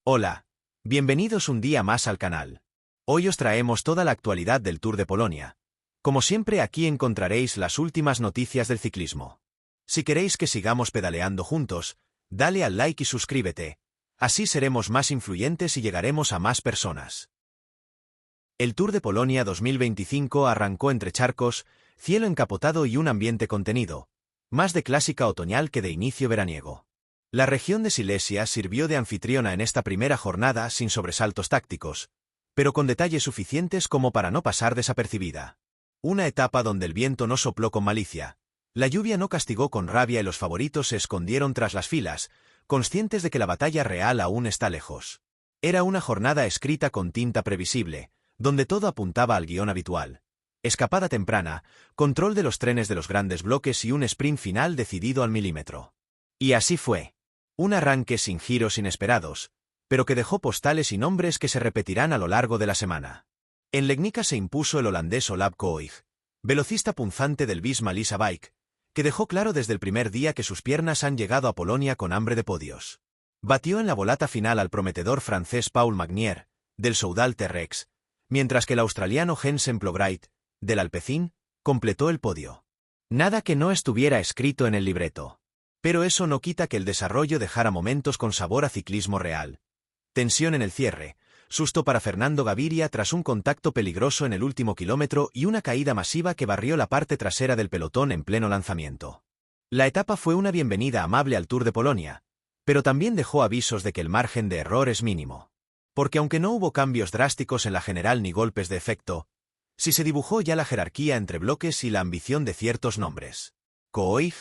Hola, bienvenidos un día más al canal. Hoy os traemos toda la actualidad del Tour de Polonia. Como siempre, aquí encontraréis las últimas noticias del ciclismo. Si queréis que sigamos pedaleando juntos, dale al like y suscríbete. Así seremos más influyentes y llegaremos a más personas. El Tour de Polonia 2025 arrancó entre charcos, cielo encapotado y un ambiente contenido, más de clásica otoñal que de inicio veraniego. La región de Silesia sirvió de anfitriona en esta primera jornada sin sobresaltos tácticos, pero con detalles suficientes como para no pasar desapercibida. Una etapa donde el viento no sopló con malicia, la lluvia no castigó con rabia y los favoritos se escondieron tras las filas, conscientes de que la batalla real aún está lejos. Era una jornada escrita con tinta previsible, donde todo apuntaba al guión habitual. Escapada temprana, control de los trenes de los grandes bloques y un sprint final decidido al milímetro. Y así fue. Un arranque sin giros inesperados, pero que dejó postales y nombres que se repetirán a lo largo de la semana. En Legnica se impuso el holandés Olav Koig, velocista punzante del Visma Lease Bike, que dejó claro desde el primer día que sus piernas han llegado a Polonia con hambre de podios. Batió en la volata final al prometedor francés Paul Magnier, del Soudal Terrex, mientras que el australiano Jensen Plougrit, del Alpecin, completó el podio. Nada que no estuviera escrito en el libreto. Pero eso no quita que el desarrollo dejara momentos con sabor a ciclismo real. Tensión en el cierre, susto para Fernando Gaviria tras un contacto peligroso en el último kilómetro y una caída masiva que barrió la parte trasera del pelotón en pleno lanzamiento. La etapa fue una bienvenida amable al Tour de Polonia, pero también dejó avisos de que el margen de error es mínimo. Porque aunque no hubo cambios drásticos en la general ni golpes de efecto, sí se dibujó ya la jerarquía entre bloques y la ambición de ciertos nombres. Koig,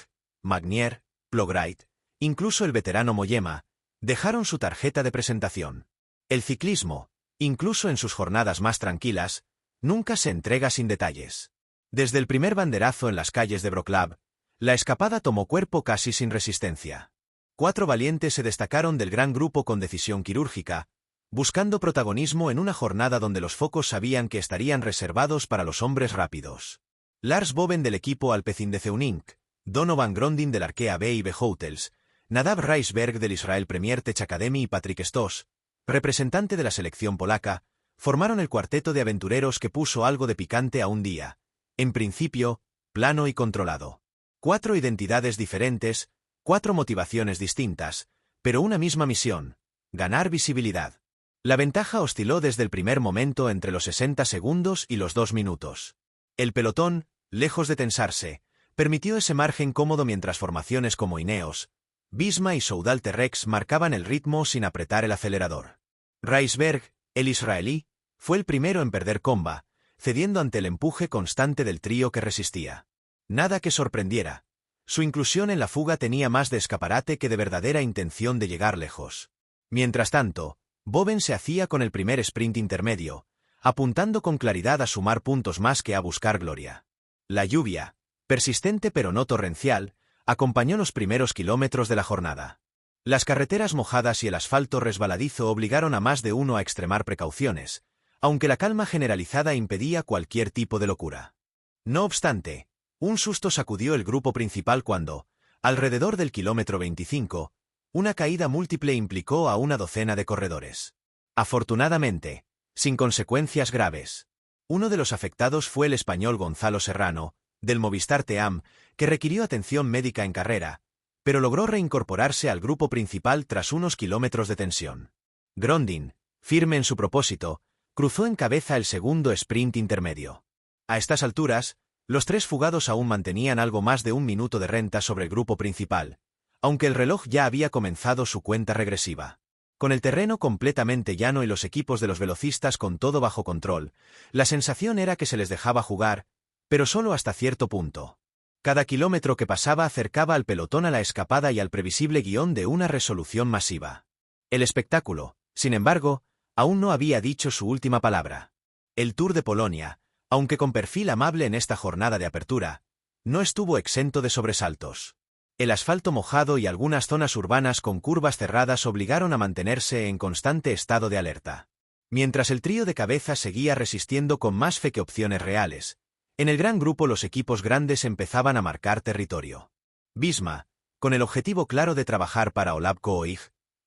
Magnier, Plougrit, incluso el veterano Mollema, dejaron su tarjeta de presentación. El ciclismo, incluso en sus jornadas más tranquilas, nunca se entrega sin detalles. Desde el primer banderazo en las calles de Wrocław, la escapada tomó cuerpo casi sin resistencia. 4 valientes se destacaron del gran grupo con decisión quirúrgica, buscando protagonismo en una jornada donde los focos sabían que estarían reservados para los hombres rápidos. Lars Boven del equipo Alpecin de Zeunink, Donovan Grondin del Arkea B&B Hotels, Nadav Reisberg del Israel Premier Tech Academy y Patrick Stoss, representante de la selección polaca, formaron el cuarteto de aventureros que puso algo de picante a un día, en principio, plano y controlado. 4 identidades diferentes, 4 motivaciones distintas, pero una misma misión: ganar visibilidad. La ventaja osciló desde el primer momento entre los 60 segundos y los 2 minutos. El pelotón, lejos de tensarse, permitió ese margen cómodo mientras formaciones como Ineos, Visma y Soudal Terrex marcaban el ritmo sin apretar el acelerador. Reisberg, el israelí, fue el primero en perder comba, cediendo ante el empuje constante del trío que resistía. Nada que sorprendiera. Su inclusión en la fuga tenía más de escaparate que de verdadera intención de llegar lejos. Mientras tanto, Boven se hacía con el primer sprint intermedio, apuntando con claridad a sumar puntos más que a buscar gloria. La lluvia, persistente pero no torrencial, acompañó los primeros kilómetros de la jornada. Las carreteras mojadas y el asfalto resbaladizo obligaron a más de uno a extremar precauciones, aunque la calma generalizada impedía cualquier tipo de locura. No obstante, un susto sacudió el grupo principal cuando, alrededor del kilómetro 25, una caída múltiple implicó a una docena de corredores. Afortunadamente, sin consecuencias graves. Uno de los afectados fue el español Gonzalo Serrano, del Movistar Team, que requirió atención médica en carrera, pero logró reincorporarse al grupo principal tras unos kilómetros de tensión. Grondin, firme en su propósito, cruzó en cabeza el segundo sprint intermedio. A estas alturas, los 3 fugados aún mantenían algo más de un minuto de renta sobre el grupo principal, aunque el reloj ya había comenzado su cuenta regresiva. Con el terreno completamente llano y los equipos de los velocistas con todo bajo control, la sensación era que se les dejaba jugar, pero solo hasta cierto punto. Cada kilómetro que pasaba acercaba al pelotón a la escapada y al previsible guión de una resolución masiva. El espectáculo, sin embargo, aún no había dicho su última palabra. El Tour de Polonia, aunque con perfil amable en esta jornada de apertura, no estuvo exento de sobresaltos. El asfalto mojado y algunas zonas urbanas con curvas cerradas obligaron a mantenerse en constante estado de alerta. Mientras el trío de cabeza seguía resistiendo con más fe que opciones reales, en el gran grupo los equipos grandes empezaban a marcar territorio. Visma, con el objetivo claro de trabajar para Olav Koig,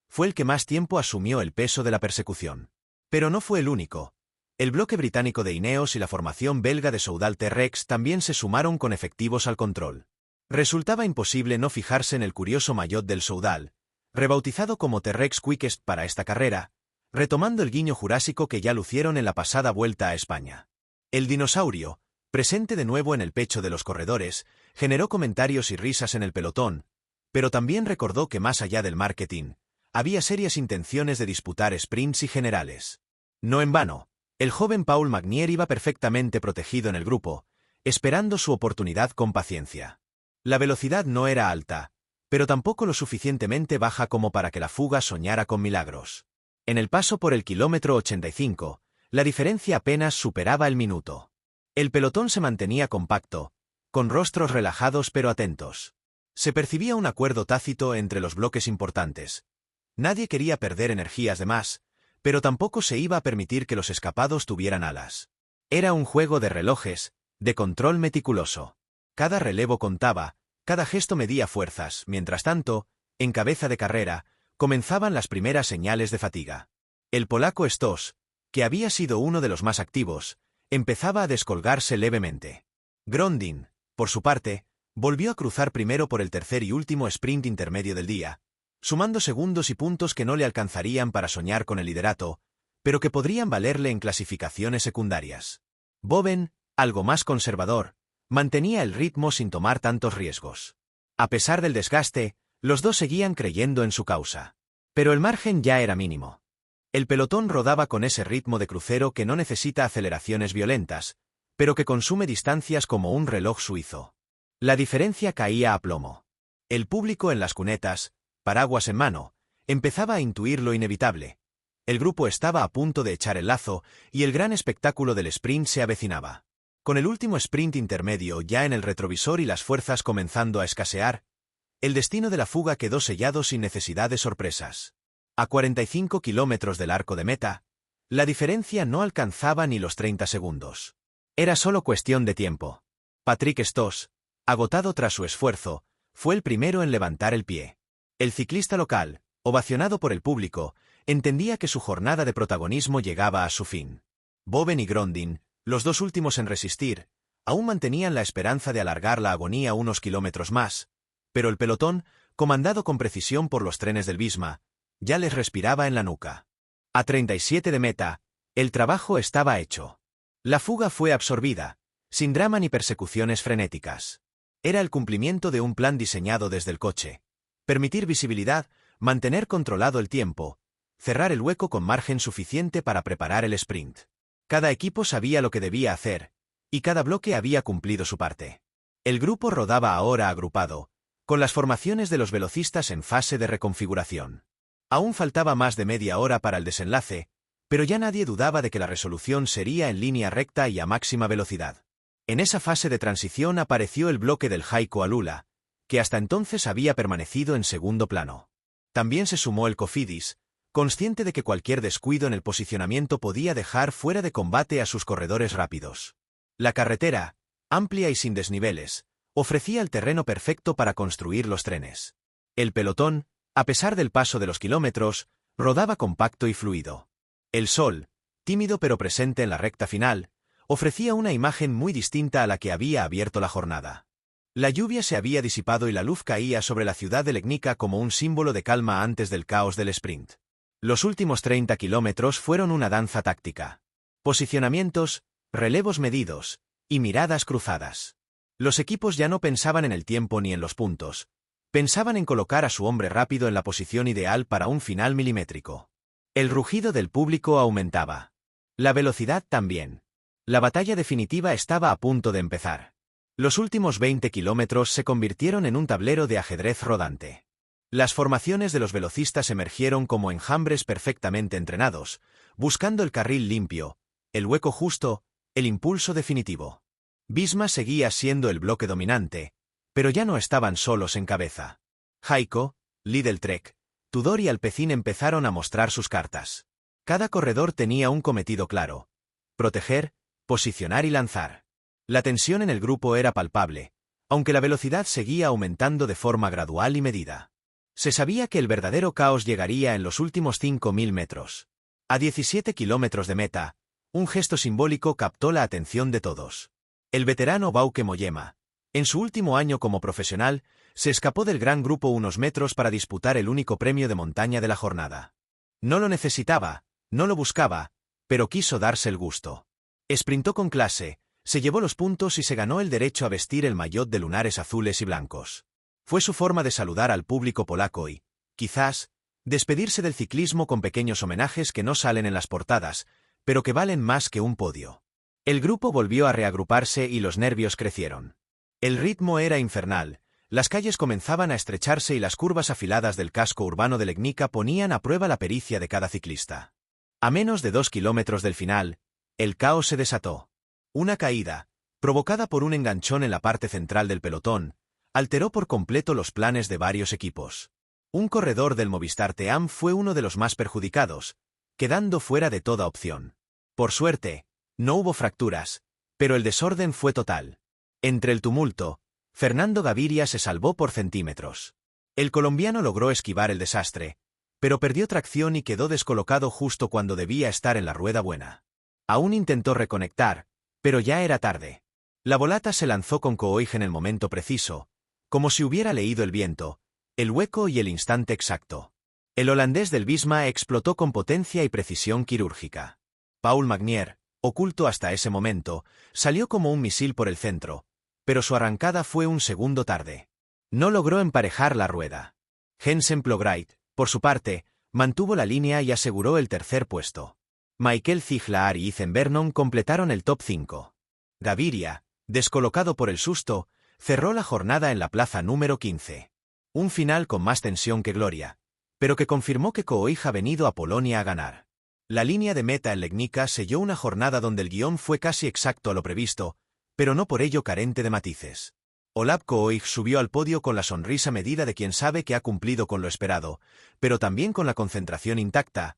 fue el que más tiempo asumió el peso de la persecución. Pero no fue el único. El bloque británico de Ineos y la formación belga de Soudal T-Rex también se sumaron con efectivos al control. Resultaba imposible no fijarse en el curioso maillot del Soudal, rebautizado como T-Rex Quickest para esta carrera, retomando el guiño jurásico que ya lucieron en la pasada Vuelta a España. El dinosaurio, presente de nuevo en el pecho de los corredores, generó comentarios y risas en el pelotón, pero también recordó que más allá del marketing, había serias intenciones de disputar sprints y generales. No en vano, el joven Paul Magnier iba perfectamente protegido en el grupo, esperando su oportunidad con paciencia. La velocidad no era alta, pero tampoco lo suficientemente baja como para que la fuga soñara con milagros. En el paso por el kilómetro 85, la diferencia apenas superaba el minuto. El pelotón se mantenía compacto, con rostros relajados pero atentos. Se percibía un acuerdo tácito entre los bloques importantes. Nadie quería perder energías de más, pero tampoco se iba a permitir que los escapados tuvieran alas. Era un juego de relojes, de control meticuloso. Cada relevo contaba, cada gesto medía fuerzas. Mientras tanto, en cabeza de carrera, comenzaban las primeras señales de fatiga. El polaco Stoss, que había sido uno de los más activos, empezaba a descolgarse levemente. Grondin, por su parte, volvió a cruzar primero por el tercer y último sprint intermedio del día, sumando segundos y puntos que no le alcanzarían para soñar con el liderato, pero que podrían valerle en clasificaciones secundarias. Boven, algo más conservador, mantenía el ritmo sin tomar tantos riesgos. A pesar del desgaste, los dos seguían creyendo en su causa. Pero el margen ya era mínimo. El pelotón rodaba con ese ritmo de crucero que no necesita aceleraciones violentas, pero que consume distancias como un reloj suizo. La diferencia caía a plomo. El público en las cunetas, paraguas en mano, empezaba a intuir lo inevitable. El grupo estaba a punto de echar el lazo y el gran espectáculo del sprint se avecinaba. Con el último sprint intermedio ya en el retrovisor y las fuerzas comenzando a escasear, el destino de la fuga quedó sellado sin necesidad de sorpresas. A 45 kilómetros del arco de meta, la diferencia no alcanzaba ni los 30 segundos. Era solo cuestión de tiempo. Patrick Stoss, agotado tras su esfuerzo, fue el primero en levantar el pie. El ciclista local, ovacionado por el público, entendía que su jornada de protagonismo llegaba a su fin. Boven y Grondin, los dos últimos en resistir, aún mantenían la esperanza de alargar la agonía unos kilómetros más, pero el pelotón, comandado con precisión por los trenes del Visma, ya les respiraba en la nuca. A 37 de meta, el trabajo estaba hecho. La fuga fue absorbida, sin drama ni persecuciones frenéticas. Era el cumplimiento de un plan diseñado desde el coche. Permitir visibilidad, mantener controlado el tiempo, cerrar el hueco con margen suficiente para preparar el sprint. Cada equipo sabía lo que debía hacer, y cada bloque había cumplido su parte. El grupo rodaba ahora agrupado, con las formaciones de los velocistas en fase de reconfiguración. Aún faltaba más de media hora para el desenlace, pero ya nadie dudaba de que la resolución sería en línea recta y a máxima velocidad. En esa fase de transición apareció el bloque del Jayco Alula, que hasta entonces había permanecido en segundo plano. También se sumó el Cofidis, consciente de que cualquier descuido en el posicionamiento podía dejar fuera de combate a sus corredores rápidos. La carretera, amplia y sin desniveles, ofrecía el terreno perfecto para construir los trenes. El pelotón, a pesar del paso de los kilómetros, rodaba compacto y fluido. El sol, tímido pero presente en la recta final, ofrecía una imagen muy distinta a la que había abierto la jornada. La lluvia se había disipado y la luz caía sobre la ciudad de Legnica como un símbolo de calma antes del caos del sprint. Los últimos 30 kilómetros fueron una danza táctica. Posicionamientos, relevos medidos, y miradas cruzadas. Los equipos ya no pensaban en el tiempo ni en los puntos. Pensaban en colocar a su hombre rápido en la posición ideal para un final milimétrico. El rugido del público aumentaba. La velocidad también. La batalla definitiva estaba a punto de empezar. Los últimos 20 kilómetros se convirtieron en un tablero de ajedrez rodante. Las formaciones de los velocistas emergieron como enjambres perfectamente entrenados, buscando el carril limpio, el hueco justo, el impulso definitivo. Visma seguía siendo el bloque dominante, pero ya no estaban solos en cabeza. Jayco, Lidl Trek, Tudor y Alpecin empezaron a mostrar sus cartas. Cada corredor tenía un cometido claro: proteger, posicionar y lanzar. La tensión en el grupo era palpable, aunque la velocidad seguía aumentando de forma gradual y medida. Se sabía que el verdadero caos llegaría en los últimos 5.000 metros. A 17 kilómetros de meta, un gesto simbólico captó la atención de todos. El veterano Bauke Mollema, en su último año como profesional, se escapó del gran grupo unos metros para disputar el único premio de montaña de la jornada. No lo necesitaba, no lo buscaba, pero quiso darse el gusto. Esprintó con clase, se llevó los puntos y se ganó el derecho a vestir el maillot de lunares azules y blancos. Fue su forma de saludar al público polaco y, quizás, despedirse del ciclismo con pequeños homenajes que no salen en las portadas, pero que valen más que un podio. El grupo volvió a reagruparse y los nervios crecieron. El ritmo era infernal, las calles comenzaban a estrecharse y las curvas afiladas del casco urbano de Legnica ponían a prueba la pericia de cada ciclista. A menos de 2 kilómetros del final, el caos se desató. Una caída, provocada por un enganchón en la parte central del pelotón, alteró por completo los planes de varios equipos. Un corredor del Movistar Team fue uno de los más perjudicados, quedando fuera de toda opción. Por suerte, no hubo fracturas, pero el desorden fue total. Entre el tumulto, Fernando Gaviria se salvó por centímetros. El colombiano logró esquivar el desastre, pero perdió tracción y quedó descolocado justo cuando debía estar en la rueda buena. Aún intentó reconectar, pero ya era tarde. La volata se lanzó con Koeig en el momento preciso, como si hubiera leído el viento, el hueco y el instante exacto. El holandés del Visma explotó con potencia y precisión quirúrgica. Paul Magnier, oculto hasta ese momento, salió como un misil por el centro, pero su arrancada fue un segundo tarde. No logró emparejar la rueda. Jensen Ploegrijd, por su parte, mantuvo la línea y aseguró el tercer puesto. Michael Ziegler y Ethan Vernon completaron el top 5. Gaviria, descolocado por el susto, cerró la jornada en la plaza número 15. Un final con más tensión que gloria, pero que confirmó que Koeig ha venido a Polonia a ganar. La línea de meta en Legnica selló una jornada donde el guión fue casi exacto a lo previsto, pero no por ello carente de matices. Olav Koeig subió al podio con la sonrisa medida de quien sabe que ha cumplido con lo esperado, pero también con la concentración intacta.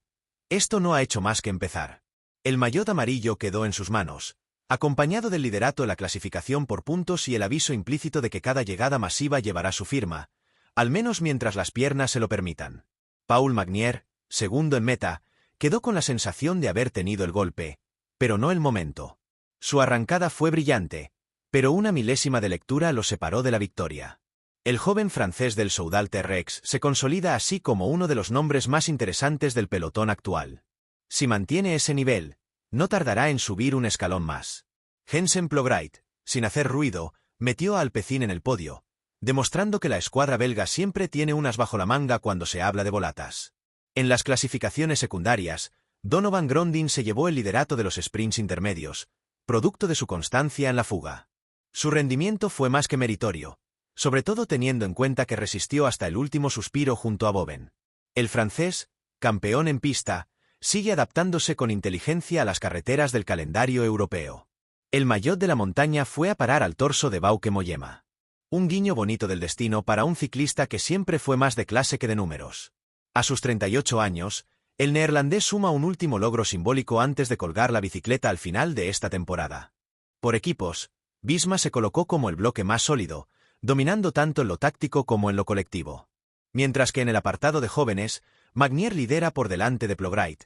Esto no ha hecho más que empezar. El maillot amarillo quedó en sus manos, acompañado del liderato en la clasificación por puntos y el aviso implícito de que cada llegada masiva llevará su firma, al menos mientras las piernas se lo permitan. Paul Magnier, segundo en meta, quedó con la sensación de haber tenido el golpe, pero no el momento. Su arrancada fue brillante, pero una milésima de lectura lo separó de la victoria. El joven francés del Soudal Terrex se consolida así como uno de los nombres más interesantes del pelotón actual. Si mantiene ese nivel, no tardará en subir un escalón más. Jensen Ploegrijd, sin hacer ruido, metió a Alpecin en el podio, demostrando que la escuadra belga siempre tiene unas bajo la manga cuando se habla de volatas. En las clasificaciones secundarias, Donovan Grondin se llevó el liderato de los sprints intermedios, producto de su constancia en la fuga. Su rendimiento fue más que meritorio, sobre todo teniendo en cuenta que resistió hasta el último suspiro junto a Boven. El francés, campeón en pista, sigue adaptándose con inteligencia a las carreteras del calendario europeo. El maillot de la montaña fue a parar al torso de Bauke Mollema. Un guiño bonito del destino para un ciclista que siempre fue más de clase que de números. A sus 38 años, el neerlandés suma un último logro simbólico antes de colgar la bicicleta al final de esta temporada. Por equipos, Visma se colocó como el bloque más sólido, dominando tanto en lo táctico como en lo colectivo. Mientras que en el apartado de jóvenes, Magnier lidera por delante de Ploegrijd,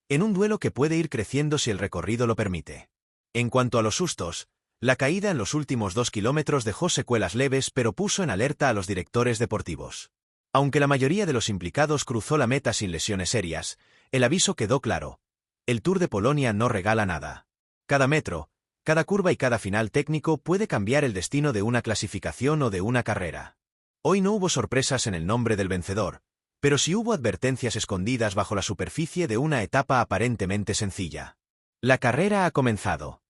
en un duelo que puede ir creciendo si el recorrido lo permite. En cuanto a los sustos, la caída en los últimos 2 kilómetros dejó secuelas leves pero puso en alerta a los directores deportivos. Aunque la mayoría de los implicados cruzó la meta sin lesiones serias, el aviso quedó claro. El Tour de Polonia no regala nada. Cada metro, cada curva y cada final técnico puede cambiar el destino de una clasificación o de una carrera. Hoy no hubo sorpresas en el nombre del vencedor, pero sí hubo advertencias escondidas bajo la superficie de una etapa aparentemente sencilla. La carrera ha comenzado.